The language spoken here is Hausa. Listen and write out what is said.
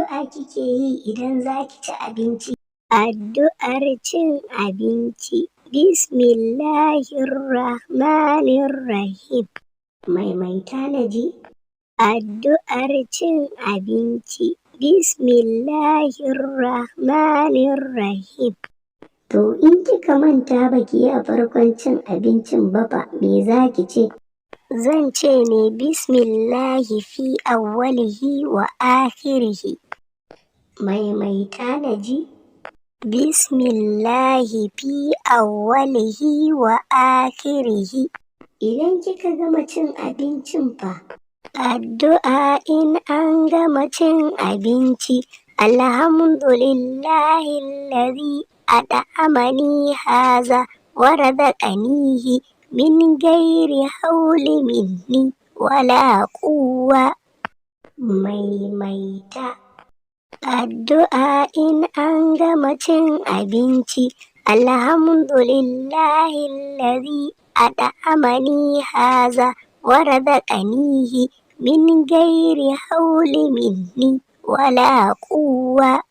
addu'a kike yi idan za ki ci abinci? Addu'ar cin abinci. Bismillahirrahmanirrahim. Maimaita na ji. Addu'ar cin abinci. Bismillahirrahmanirrahim. To in kika manta baki yi a farkon cin abincin ba fa, me za ki ce? Zan ce ne bismillahi fi awwalihi wa akhirihi. Maimaita na ji. Bismillahi fi awwalihi wa akhirihi. Idan kika gama cin abincin fa. Addu'a in an gama cin abinci. Alhamdulillahi alladhi ad'amani haza wa razaqanihi min gairi hauli minni wala quwwa. Maimaita. Addu'a in an gama cin abinci. Alhamdulillahi alladhi ad'amani haza wa razaqanihi min gairi hauli minni wala quwwa.